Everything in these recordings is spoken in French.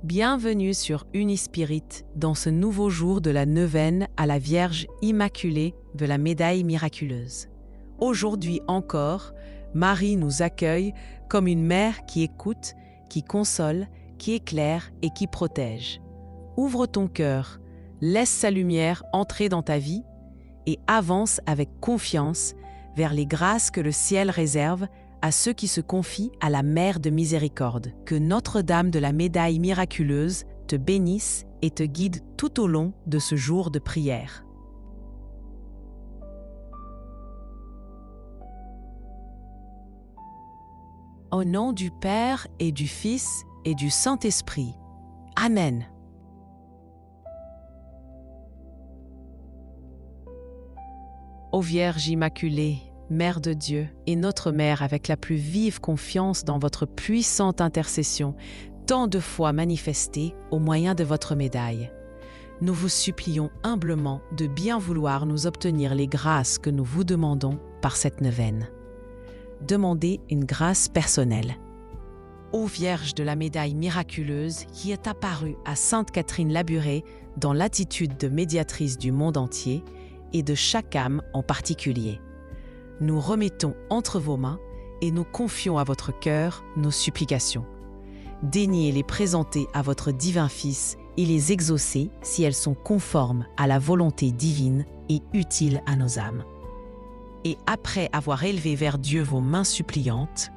Bienvenue sur Unispirit dans ce nouveau jour de la neuvaine à la Vierge Immaculée de la Médaille miraculeuse. Aujourd'hui encore, Marie nous accueille comme une mère qui écoute, qui console, qui éclaire et qui protège. Ouvre ton cœur, laisse sa lumière entrer dans ta vie et avance avec confiance vers les grâces que le ciel réserve à ceux qui se confient à la Mère de Miséricorde. Que Notre-Dame de la Médaille miraculeuse te bénisse et te guide tout au long de ce jour de prière. Au nom du Père et du Fils et du Saint-Esprit. Amen. Ô Vierge Immaculée, Mère de Dieu et notre Mère avec la plus vive confiance dans votre puissante intercession, tant de fois manifestée au moyen de votre médaille. Nous vous supplions humblement de bien vouloir nous obtenir les grâces que nous vous demandons par cette neuvaine. Demandez une grâce personnelle. Ô Vierge de la Médaille miraculeuse qui est apparue à Sainte Catherine Labouré dans l'attitude de médiatrice du monde entier et de chaque âme en particulier. Nous remettons entre vos mains et nous confions à votre cœur nos supplications. Daignez les présenter à votre divin Fils et les exaucer si elles sont conformes à la volonté divine et utiles à nos âmes. Et après avoir élevé vers Dieu vos mains suppliantes,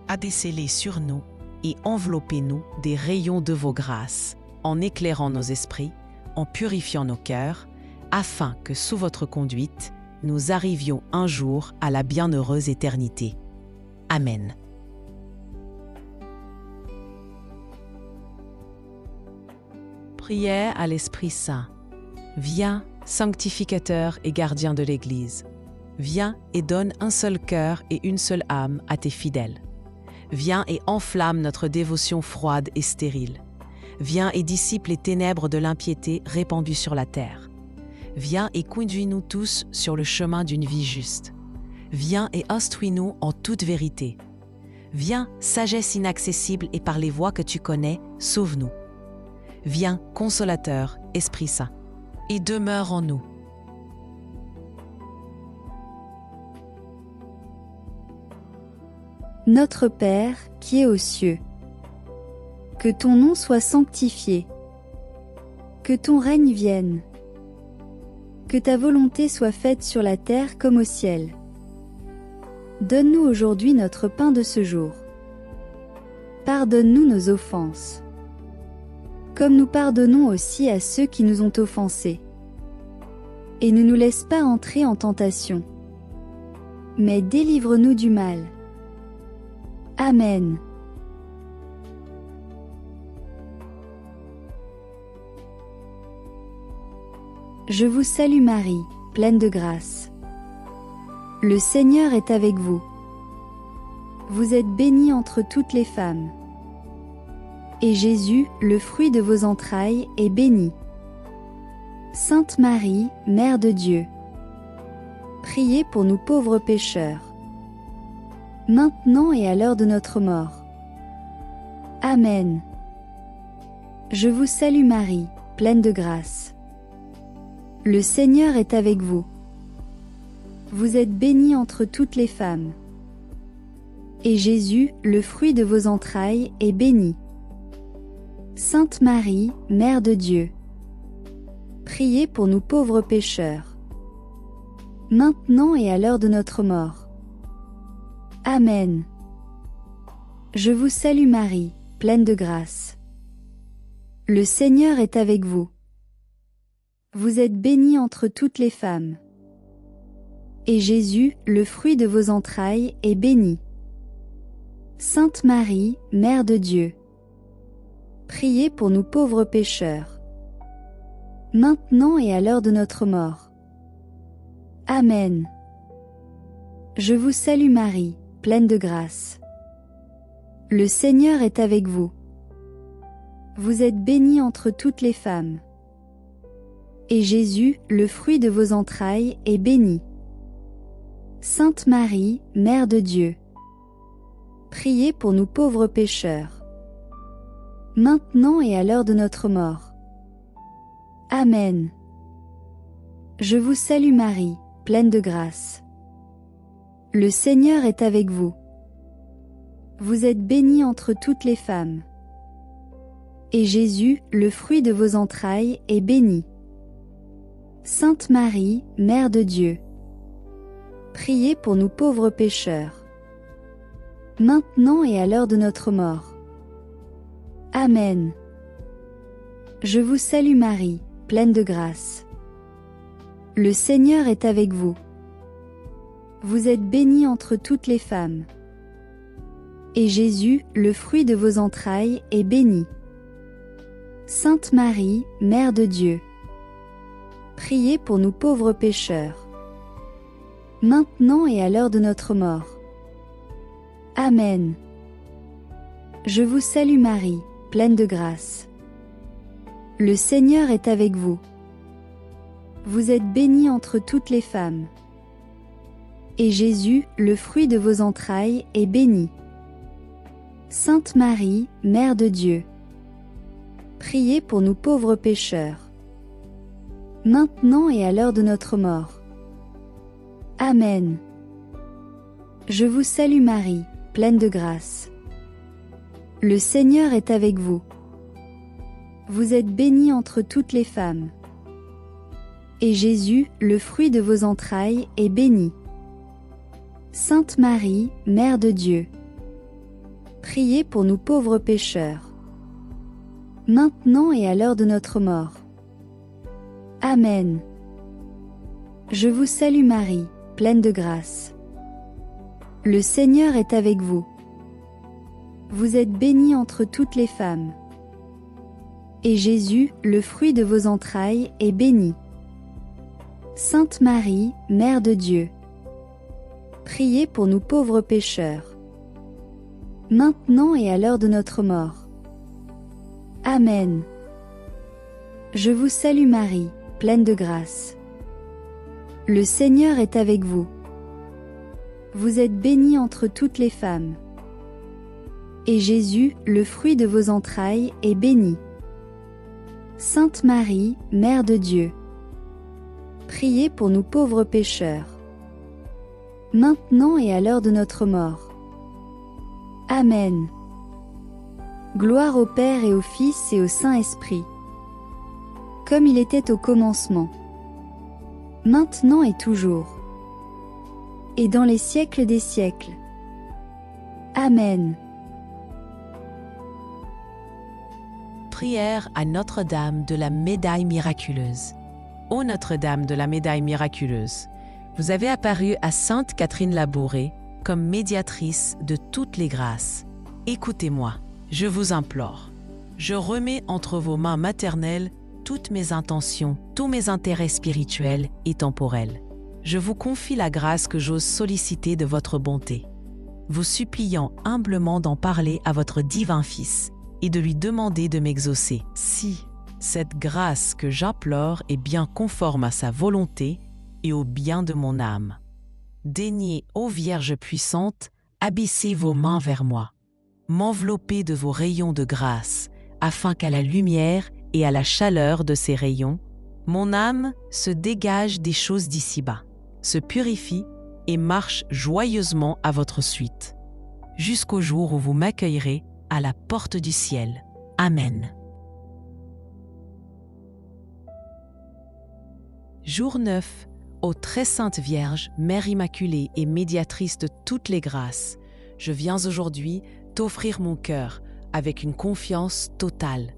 abaissez-les sur nous et enveloppez-nous des rayons de vos grâces, en éclairant nos esprits, en purifiant nos cœurs, afin que sous votre conduite, nous arrivions un jour à la bienheureuse éternité. Amen. Prière à l'Esprit Saint. Viens, sanctificateur et gardien de l'Église. Viens et donne un seul cœur et une seule âme à tes fidèles. Viens et enflamme notre dévotion froide et stérile. Viens et dissipe les ténèbres de l'impiété répandues sur la terre. Viens et conduis-nous tous sur le chemin d'une vie juste. Viens et instruis-nous en toute vérité. Viens, sagesse inaccessible et par les voies que tu connais, sauve-nous. Viens, consolateur, Esprit Saint, et demeure en nous. Notre Père, qui es aux cieux, que ton nom soit sanctifié, que ton règne vienne, que ta volonté soit faite sur la terre comme au ciel. Donne-nous aujourd'hui notre pain de ce jour. Pardonne-nous nos offenses, comme nous pardonnons aussi à ceux qui nous ont offensés. Et ne nous laisse pas entrer en tentation, mais délivre-nous du mal. Amen. Je vous salue Marie, pleine de grâce. Le Seigneur est avec vous. Vous êtes bénie entre toutes les femmes. Et Jésus, le fruit de vos entrailles, est béni. Sainte Marie, Mère de Dieu, priez pour nous pauvres pécheurs, maintenant et à l'heure de notre mort. Amen. Je vous salue Marie, pleine de grâce. Le Seigneur est avec vous. Vous êtes bénie entre toutes les femmes. Et Jésus, le fruit de vos entrailles, est béni. Sainte Marie, Mère de Dieu, priez pour nous pauvres pécheurs, maintenant et à l'heure de notre mort. Amen. Je vous salue Marie, pleine de grâce. Le Seigneur est avec vous. Vous êtes bénie entre toutes les femmes. Et Jésus, le fruit de vos entrailles, est béni. Sainte Marie, Mère de Dieu, priez pour nous pauvres pécheurs, maintenant et à l'heure de notre mort. Amen. Je vous salue Marie, pleine de grâce. Le Seigneur est avec vous. Vous êtes bénie entre toutes les femmes. Et Jésus, le fruit de vos entrailles, est béni. Sainte Marie, Mère de Dieu, priez pour nous pauvres pécheurs, maintenant et à l'heure de notre mort. Amen. Je vous salue Marie, pleine de grâce. Le Seigneur est avec vous. Vous êtes bénie entre toutes les femmes. Et Jésus, le fruit de vos entrailles, est béni. Sainte Marie, Mère de Dieu, priez pour nous pauvres pécheurs, maintenant et à l'heure de notre mort. Amen. Je vous salue Marie, pleine de grâce. Le Seigneur est avec vous. Vous êtes bénie entre toutes les femmes. Et Jésus, le fruit de vos entrailles, est béni. Sainte Marie, Mère de Dieu, priez pour nous pauvres pécheurs, maintenant et à l'heure de notre mort. Amen. Je vous salue Marie, pleine de grâce. Le Seigneur est avec vous. Vous êtes bénie entre toutes les femmes. Et Jésus, le fruit de vos entrailles, est béni. Sainte Marie, Mère de Dieu, priez pour nous pauvres pécheurs, maintenant et à l'heure de notre mort. Amen. Je vous salue Marie, pleine de grâce. Le Seigneur est avec vous. Vous êtes bénie entre toutes les femmes. Et Jésus, le fruit de vos entrailles, est béni. Sainte Marie, Mère de Dieu, priez pour nous pauvres pécheurs, maintenant et à l'heure de notre mort. Amen. Je vous salue Marie, pleine de grâce. Le Seigneur est avec vous. Vous êtes bénie entre toutes les femmes. Et Jésus, le fruit de vos entrailles, est béni. Sainte Marie, Mère de Dieu, priez pour nous pauvres pécheurs, maintenant et à l'heure de notre mort. Amen. Je vous salue Marie, pleine de grâce. Le Seigneur est avec vous. Vous êtes bénie entre toutes les femmes. Et Jésus, le fruit de vos entrailles, est béni. Sainte Marie, Mère de Dieu, priez pour nous pauvres pécheurs, maintenant et à l'heure de notre mort. Amen. Gloire au Père et au Fils et au Saint-Esprit, comme il était au commencement, maintenant et toujours, et dans les siècles des siècles. Amen. Prière à Notre-Dame de la Médaille miraculeuse. Ô Notre-Dame de la Médaille miraculeuse, vous avez apparu à Sainte Catherine Labouré comme médiatrice de toutes les grâces. Écoutez-moi, je vous implore. Je remets entre vos mains maternelles toutes mes intentions, tous mes intérêts spirituels et temporels. Je vous confie la grâce que j'ose solliciter de votre bonté, vous suppliant humblement d'en parler à votre divin Fils et de lui demander de m'exaucer. Si cette grâce que j'implore est bien conforme à sa volonté et au bien de mon âme. Daignez, ô Vierge puissante, abaisser vos mains vers moi, m'envelopper de vos rayons de grâce, afin qu'à la lumière et à la chaleur de ces rayons, mon âme se dégage des choses d'ici-bas, se purifie et marche joyeusement à votre suite, jusqu'au jour où vous m'accueillerez à la porte du ciel. Amen. Jour 9. Ô très sainte Vierge, Mère Immaculée et médiatrice de toutes les grâces, je viens aujourd'hui t'offrir mon cœur avec une confiance totale.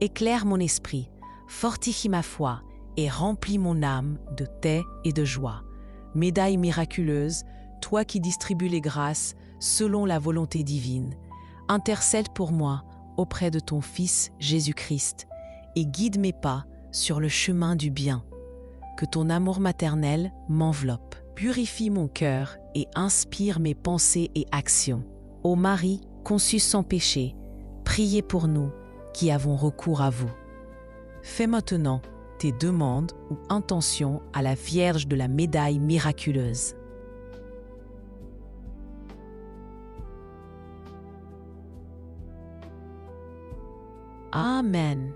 Éclaire mon esprit, fortifie ma foi et remplis mon âme de paix et de joie. Médaille miraculeuse, toi qui distribues les grâces selon la volonté divine, intercède pour moi auprès de ton Fils Jésus-Christ et guide mes pas sur le chemin du bien. Que ton amour maternel m'enveloppe, purifie mon cœur et inspire mes pensées et actions. Ô Marie, conçue sans péché, priez pour nous qui avons recours à vous. Fais maintenant tes demandes ou intentions à la Vierge de la Médaille miraculeuse. Amen.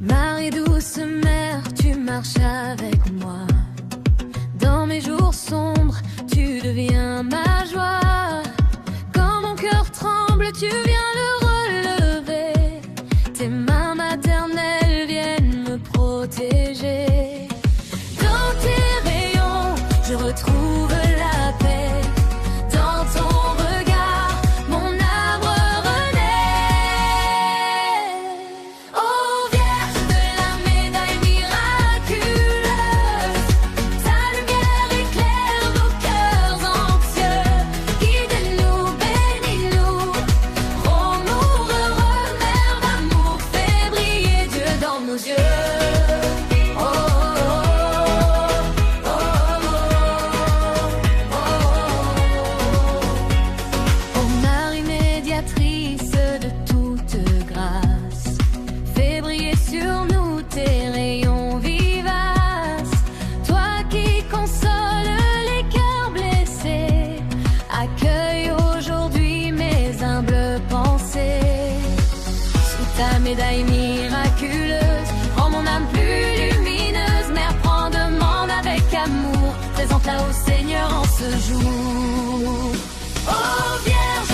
Marie douce mère, tu marches avec moi. Dans mes jours sombres, tu deviens ma joie. Quand mon cœur tremble, tu viens le relever. Tes mains maternelles viennent me protéger. Dans tes rayons, je retrouve la paix. Dans ton regard, mon arbre renaît. Oh Vierge de la médaille miraculeuse, ta lumière éclaire nos cœurs anxieux. Guide-nous, bénis-nous, rends-nous heureux, Mère d'amour, fais briller Dieu dans nos yeux. Oh, oh, oh, oh, oh, oh. Ô Marie médiatrice de toute grâce, fais briller sur nous tes rayons vivaces. Toi qui consoles les cœurs blessés, accueille aujourd'hui mes humbles pensées. Sous ta médaille miraculeuse, rends mon âme plus lumineuse. Mère, prends demande avec amour, présente-la au Seigneur en ce jour. Oh Vierge